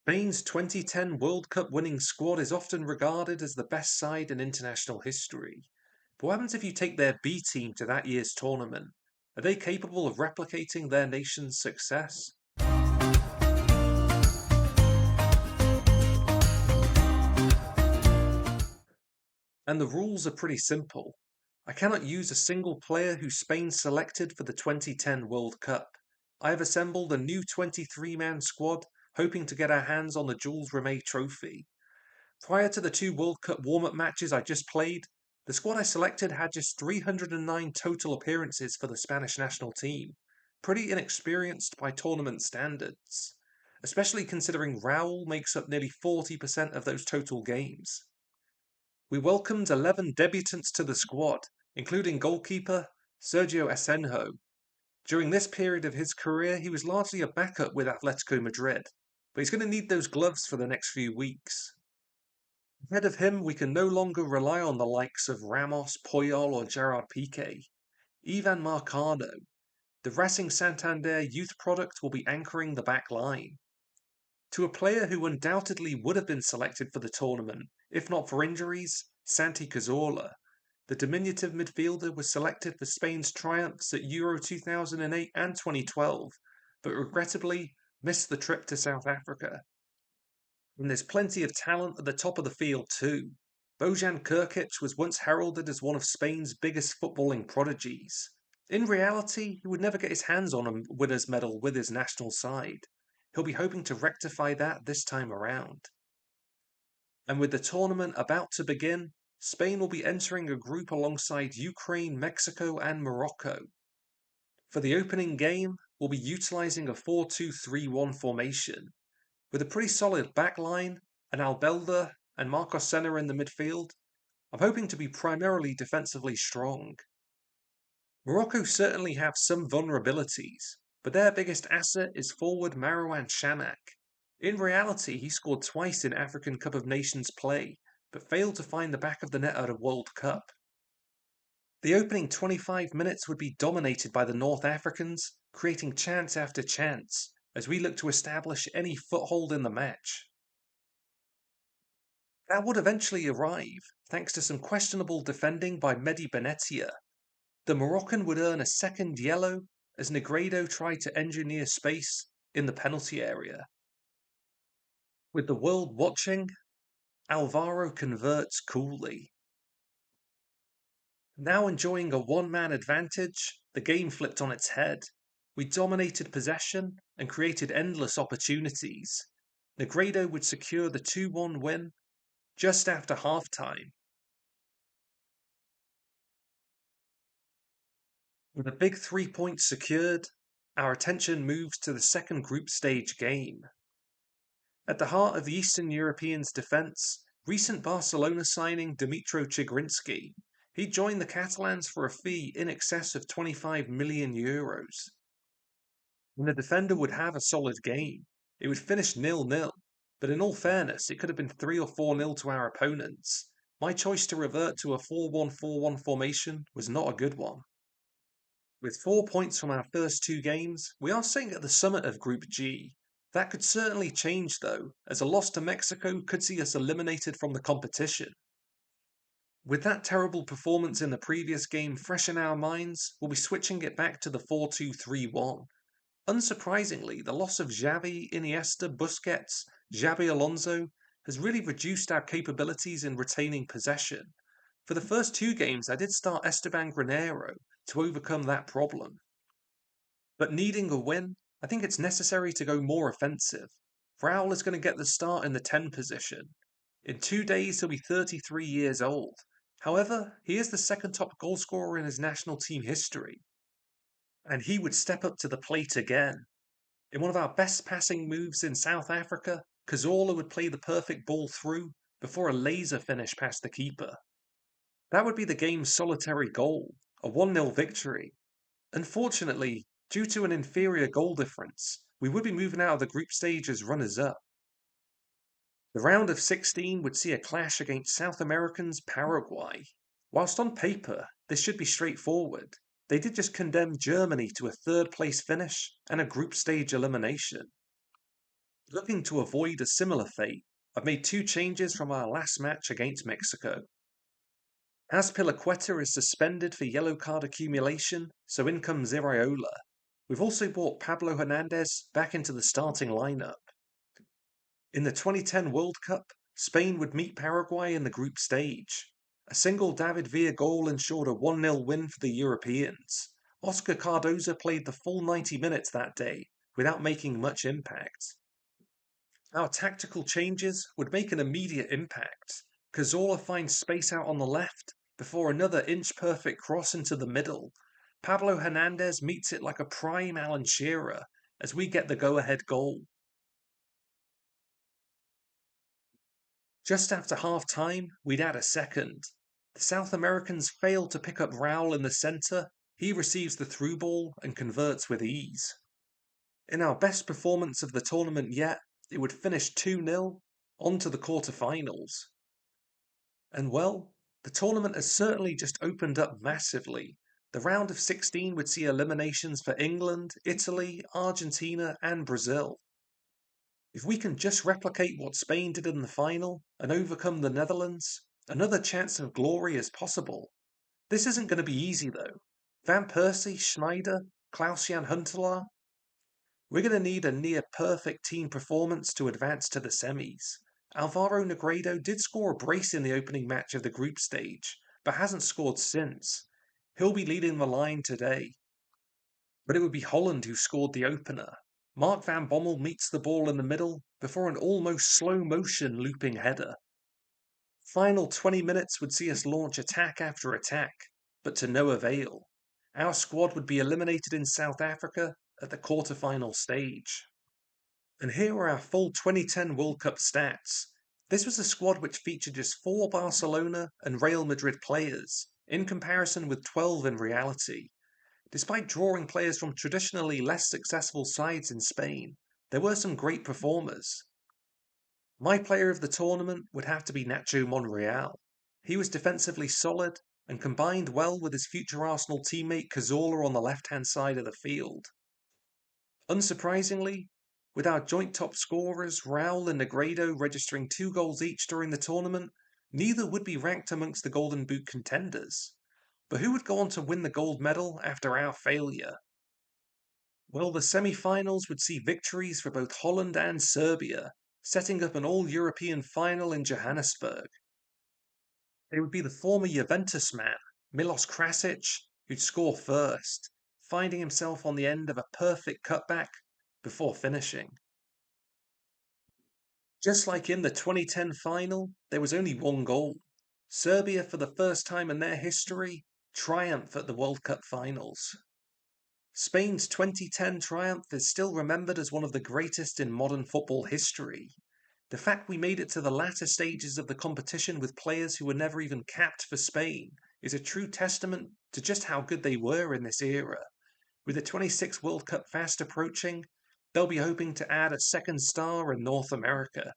Spain's 2010 World Cup winning squad is often regarded as the best side in international history. But what happens if you take their B team to that year's tournament? Are they capable of replicating their nation's success? And the rules are pretty simple. I cannot use a single player who Spain selected for the 2010 World Cup. I have assembled a new 23-man squad, hoping to get our hands on the Jules Rimet trophy. Prior to the two World Cup warm up matches I just played, the squad I selected had just 309 total appearances for the Spanish national team. Pretty inexperienced by tournament standards, especially considering Raul makes up nearly 40% of those total games. We welcomed 11 debutants to the squad, including goalkeeper Sergio Asenjo. During this period of his career, he was largely a backup with Atletico Madrid, but he's going to need those gloves for the next few weeks. Ahead of him, we can no longer rely on the likes of Ramos, Puyol, or Gerard Piqué. Ivan Marcano, the Racing Santander youth product, will be anchoring the back line. To a player who undoubtedly would have been selected for the tournament, if not for injuries, Santi Cazorla, the diminutive midfielder was selected for Spain's triumphs at Euro 2008 and 2012, but regrettably missed the trip to South Africa. And there's plenty of talent at the top of the field too. Bojan Krkic was once heralded as one of Spain's biggest footballing prodigies. In reality, he would never get his hands on a winner's medal with his national side. He'll be hoping to rectify that this time around. And with the tournament about to begin, Spain will be entering a group alongside Ukraine, Mexico, and Morocco. For the opening game, we'll be utilising a 4-2-3-1 formation, with a pretty solid backline, and Albelda and Marcos Senna in the midfield. I'm hoping to be primarily defensively strong. Morocco certainly have some vulnerabilities, but their biggest asset is forward Marouane Chamakh. In reality, he scored twice in African Cup of Nations play, but failed to find the back of the net at a World Cup. The opening 25 minutes would be dominated by the North Africans, creating chance after chance, as we look to establish any foothold in the match. That would eventually arrive, thanks to some questionable defending by Mehdi Benatia. The Moroccan would earn a second yellow as Negredo tried to engineer space in the penalty area. With the world watching, Alvaro converts coolly. Now enjoying a one-man advantage, the game flipped on its head. We dominated possession and created endless opportunities. Negredo would secure the 2-1 win just after halftime. With a big 3 points secured, our attention moves to the second group stage game. At the heart of the Eastern Europeans' defence, recent Barcelona signing Dmitro Chigrinsky. He joined the Catalans for a fee in excess of 25 million euros. And the defender would have a solid game. It would finish 0-0, but in all fairness, it could have been 3 or 4-0 to our opponents. My choice to revert to a 4-1-4-1 formation was not a good one. With 4 points from our first two games, we are sitting at the summit of Group G. That could certainly change though, as a loss to Mexico could see us eliminated from the competition. With that terrible performance in the previous game fresh in our minds, we'll be switching it back to the 4-2-3-1. Unsurprisingly, the loss of Xavi, Iniesta, Busquets, Xabi Alonso has really reduced our capabilities in retaining possession. For the first two games, I did start Esteban Granero to overcome that problem. But needing a win, I think it's necessary to go more offensive. Raul is going to get the start in the 10 position. In 2 days, he'll be 33 years old. However, he is the second top goalscorer in his national team history. And he would step up to the plate again. In one of our best passing moves in South Africa, Cazorla would play the perfect ball through before a laser finish past the keeper. That would be the game's solitary goal, a 1-0 victory. Unfortunately, due to an inferior goal difference, we would be moving out of the group stage as runners-up. The round of 16 would see a clash against South Americans Paraguay. Whilst on paper, this should be straightforward, they did just condemn Germany to a third place finish and a group stage elimination. Looking to avoid a similar fate, I've made two changes from our last match against Mexico. Azpilicueta is suspended for yellow card accumulation, so in comes Iriola. We've also brought Pablo Hernandez back into the starting lineup. In the 2010 World Cup, Spain would meet Paraguay in the group stage. A single David Villa goal ensured a 1-0 win for the Europeans. Oscar Cardoza played the full 90 minutes that day, without making much impact. Our tactical changes would make an immediate impact. Cazorla finds space out on the left, before another inch-perfect cross into the middle. Pablo Hernandez meets it like a prime Alan Shearer, as we get the go-ahead goal. Just after half-time, we'd add a second. The South Americans failed to pick up Raul in the centre. He receives the through ball and converts with ease. In our best performance of the tournament yet, it would finish 2-0, on to the quarter-finals. And well, the tournament has certainly just opened up massively. The round of 16 would see eliminations for England, Italy, Argentina, and Brazil. If we can just replicate what Spain did in the final and overcome the Netherlands, another chance of glory is possible. This isn't going to be easy though. Van Persie, Schneider, Klaus-Jan Huntelaar. We're going to need a near perfect team performance to advance to the semis. Alvaro Negredo did score a brace in the opening match of the group stage, but hasn't scored since. He'll be leading the line today. But it would be Holland who scored the opener. Mark van Bommel meets the ball in the middle before an almost slow-motion looping header. Final 20 minutes would see us launch attack after attack, but to no avail. Our squad would be eliminated in South Africa at the quarter-final stage. And here are our full 2010 World Cup stats. This was a squad which featured just 4 Barcelona and Real Madrid players, in comparison with 12 in reality. Despite drawing players from traditionally less successful sides in Spain, there were some great performers. My player of the tournament would have to be Nacho Monreal. He was defensively solid and combined well with his future Arsenal teammate Cazorla on the left-hand side of the field. Unsurprisingly, with our joint top scorers Raul and Negredo registering 2 goals each during the tournament, neither would be ranked amongst the Golden Boot contenders. But who would go on to win the gold medal after our failure? Well, the semi-finals would see victories for both Holland and Serbia, setting up an all-European final in Johannesburg. It would be the former Juventus man, Milos Krasic, who'd score first, finding himself on the end of a perfect cutback before finishing. Just like in the 2010 final, there was only one goal. Serbia, for the first time in their history, triumph at the World Cup finals. Spain's 2010 triumph is still remembered as one of the greatest in modern football history. The fact we made it to the latter stages of the competition with players who were never even capped for Spain is a true testament to just how good they were in this era. With the 26th World Cup fast approaching, they'll be hoping to add a second star in North America.